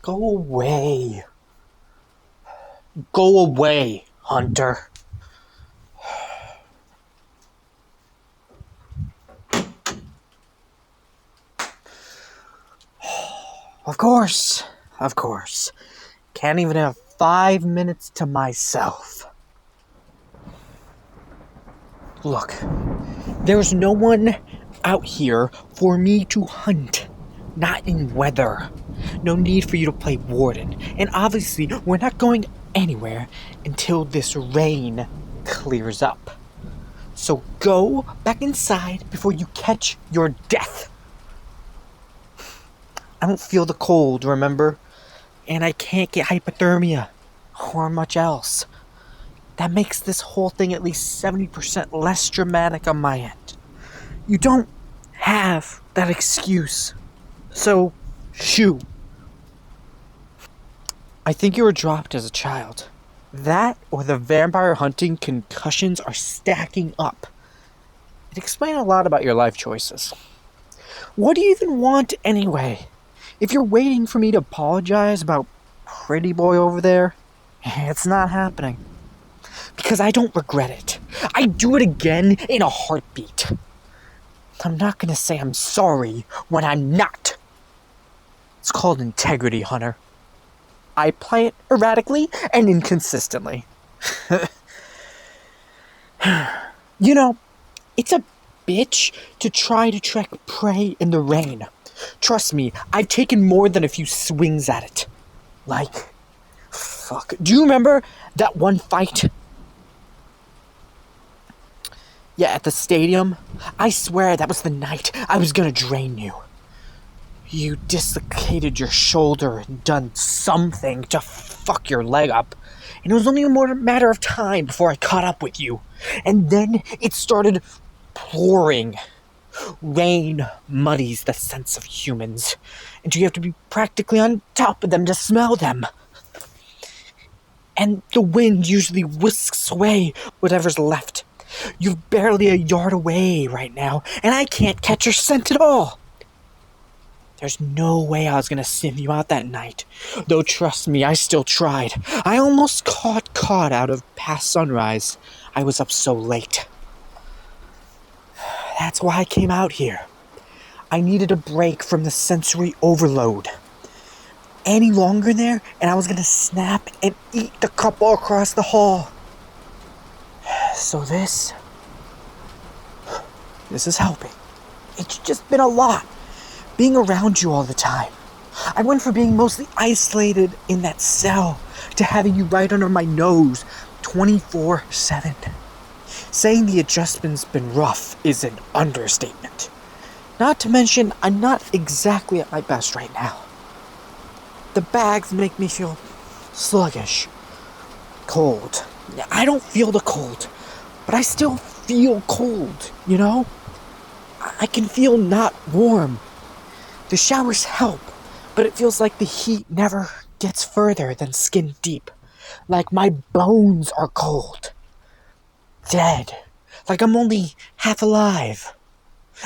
Go away. Go away, Hunter. Of course. Can't even have 5 minutes to myself. Look, there's no one out here for me to hunt. Not in weather. No need for you to play warden. And obviously, we're not going anywhere until this rain clears up. So go back inside before you catch your death. I don't feel the cold, remember? And I can't get hypothermia or much else. That makes this whole thing at least 70% less dramatic on my end. You don't have that excuse. So, shoo. I think you were dropped as a child. That or the vampire hunting concussions are stacking up. It explains a lot about your life choices. What do you even want anyway? If you're waiting for me to apologize about pretty boy over there, it's not happening. Because I don't regret it. I'd do it again in a heartbeat. I'm not gonna say I'm sorry when I'm not. It's called integrity, Hunter. I play it erratically and inconsistently. You know, it's a bitch to try to track prey in the rain. Trust me, I've taken more than a few swings at it. Like, fuck. Do you remember that one fight? Yeah, at the stadium? I swear that was the night I was gonna drain you. You dislocated your shoulder and done something to fuck your leg up. And it was only a matter of time before I caught up with you. And then it started pouring. Rain muddies the sense of humans, and you have to be practically on top of them to smell them. And the wind usually whisks away whatever's left. You're barely a yard away right now, and I can't catch your scent at all. There's no way I was gonna sniff you out that night, though trust me, I still tried. I almost caught out of past sunrise. I was up so late. That's why I came out here. I needed a break from the sensory overload. Any longer there, and I was gonna snap and eat the couple across the hall. So this is helping. It's just been a lot, being around you all the time. I went from being mostly isolated in that cell to having you right under my nose 24/7. Saying the adjustment's been rough is an understatement. Not to mention, I'm not exactly at my best right now. The bags make me feel sluggish, cold. I don't feel the cold, but I still feel cold, you know? I can feel not warm. The showers help, but it feels like the heat never gets further than skin deep. Like my bones are cold. Dead. Like I'm only half alive.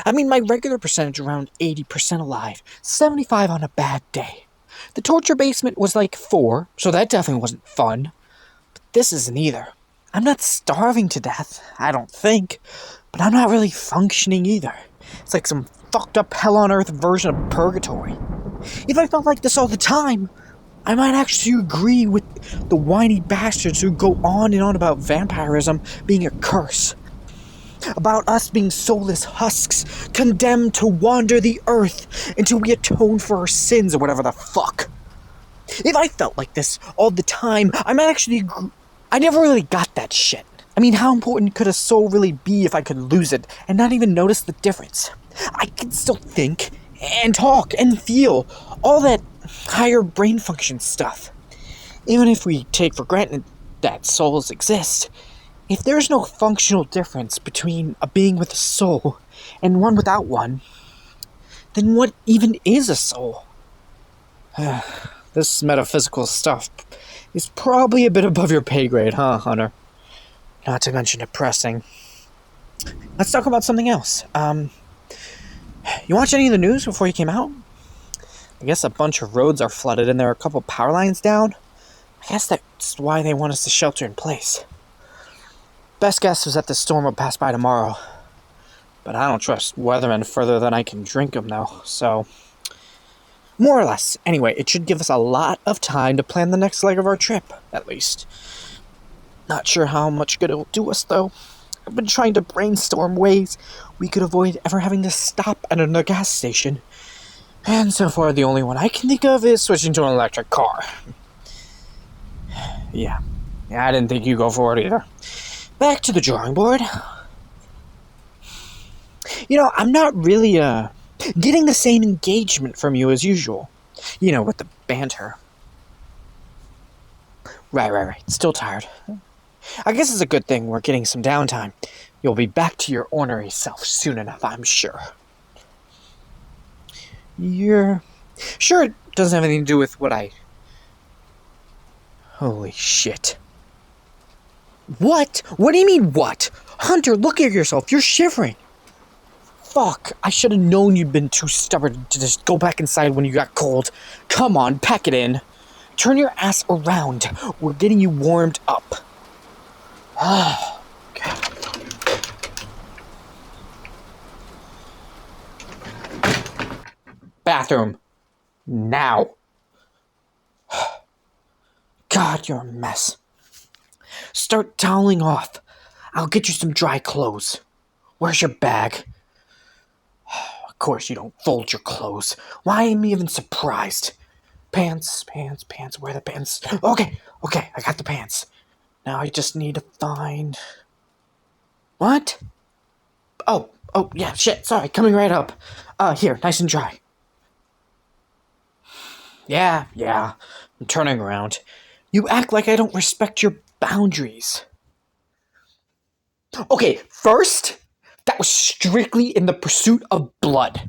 I mean, my regular percentage around 80% alive. 75 on a bad day. The torture basement was like 4, so that definitely wasn't fun. But this isn't either. I'm not starving to death, I don't think. But I'm not really functioning either. It's like some fucked up hell on earth version of purgatory. If I felt like this all the time, I might actually agree with the whiny bastards who go on and on about vampirism being a curse. About us being soulless husks, condemned to wander the earth until we atone for our sins or whatever the fuck. If I felt like this all the time, I might actually agree. I never really got that shit. I mean, how important could a soul really be if I could lose it and not even notice the difference? I can still think and talk and feel all that higher brain function stuff. Even if we take for granted that souls exist, if there's no functional difference between a being with a soul and one without one, then what even is a soul? This metaphysical stuff is probably a bit above your pay grade, huh, Hunter? Not to mention depressing. Let's talk about something else. You watch any of the news before you came out? I guess a bunch of roads are flooded and there are a couple power lines down. I guess that's why they want us to shelter in place. Best guess is that the storm will pass by tomorrow. But I don't trust weathermen further than I can drink them, though, so... More or less. Anyway, it should give us a lot of time to plan the next leg of our trip, at least. Not sure how much good it'll do us, though. I've been trying to brainstorm ways we could avoid ever having to stop at another gas station. And so far, the only one I can think of is switching to an electric car. Yeah, I didn't think you'd go for it either. Back to the drawing board. I'm not really, getting the same engagement from you as usual. With the banter. Right. Still tired. I guess it's a good thing we're getting some downtime. You'll be back to your ornery self soon enough, I'm sure. You're sure it doesn't have anything to do with what I... Holy shit. What? What do you mean, what? Hunter, look at yourself. You're shivering. Fuck, I should have known you'd been too stubborn to just go back inside when you got cold. Come on, pack it in. Turn your ass around. We're getting you warmed up. Okay. Bathroom. Now. God, you're a mess. Start toweling off. I'll get you some dry clothes. Where's your bag? Of course you don't fold your clothes. Why am I even surprised? Pants. Where are the pants? Okay, I got the pants. Now I just need to find... What? Oh, yeah, shit, sorry, coming right up. Here, nice and dry. Yeah, I'm turning around. You act like I don't respect your boundaries. Okay, first, that was strictly in the pursuit of blood.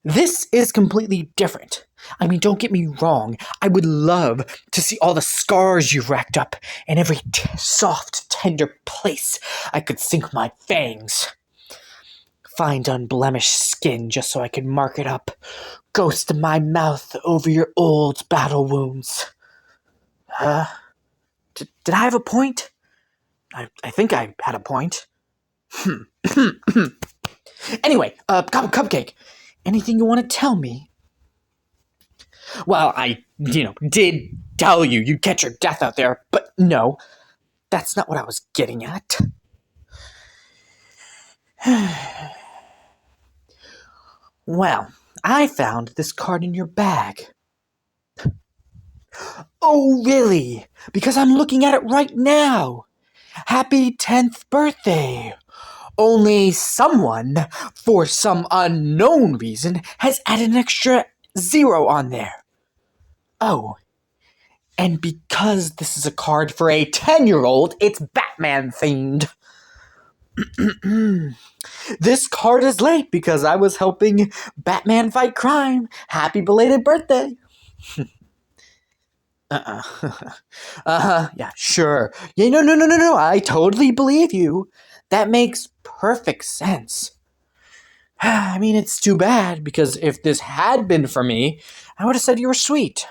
This is completely different. I mean, don't get me wrong. I would love to see all the scars you've racked up and every soft, tender place I could sink my fangs. Find unblemished skin just so I could mark it up. Ghost my mouth over your old battle wounds. Did I have a point? I think I had a point. Anyway, Cupcake, anything you want to tell me? Well, I, did tell you you'd catch your death out there, but no, that's not what I was getting at. Well, I found this card in your bag. Oh, really? Because I'm looking at it right now. Happy 10th birthday. Only someone, for some unknown reason, has added an extra 0 on there. Oh, and because this is a card for a 10-year-old, it's Batman themed. This card is late because I was helping Batman fight crime. Happy belated birthday. Yeah, sure. Yeah, no, I totally believe you. That makes perfect sense. I mean, it's too bad, because if this had been for me, I would have said you were sweet.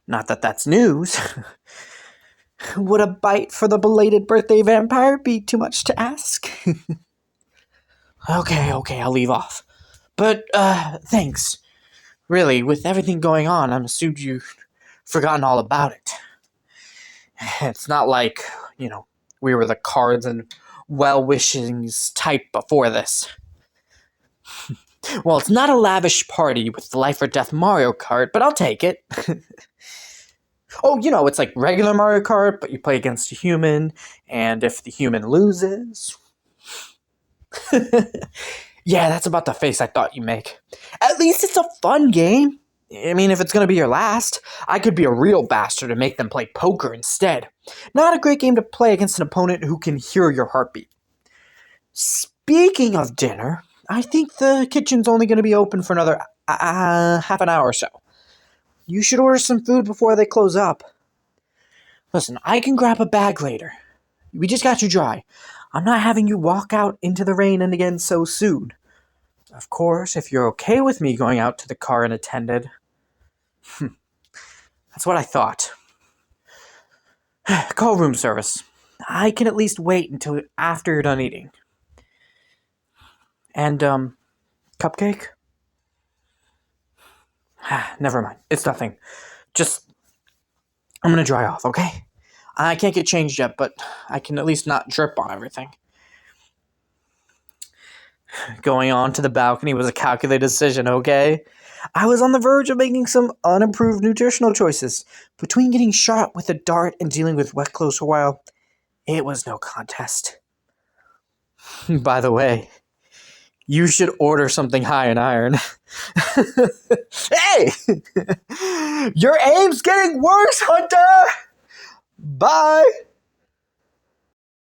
Not that that's news. Would a bite for the belated birthday vampire be too much to ask? Okay, I'll leave off. But, thanks. Really, with everything going on, I'm assumed you've forgotten all about it. It's not like, we were the cards and well-wishings type before this. Well, it's not a lavish party with the Life or Death Mario Kart, but I'll take it. Oh, it's like regular Mario Kart, but you play against a human, and if the human loses... Yeah, that's about the face I thought you'd make. At least it's a fun game. I mean, if it's going to be your last, I could be a real bastard and make them play poker instead. Not a great game to play against an opponent who can hear your heartbeat. Speaking of dinner, I think the kitchen's only going to be open for another half an hour or so. You should order some food before they close up. Listen, I can grab a bag later. We just got you dry. I'm not having you walk out into the rain and again so soon. Of course, if you're okay with me going out to the car unattended. That's what I thought. Call room service. I can at least wait until after you're done eating. And, cupcake? Never mind. It's nothing. Just, I'm gonna dry off, okay? I can't get changed yet, but I can at least not drip on everything. Going on to the balcony was a calculated decision, okay? I was on the verge of making some unimproved nutritional choices. Between getting shot with a dart and dealing with wet clothes for a while, it was no contest. By the way, you should order something high in iron. Hey! Your aim's getting worse, Hunter! Bye!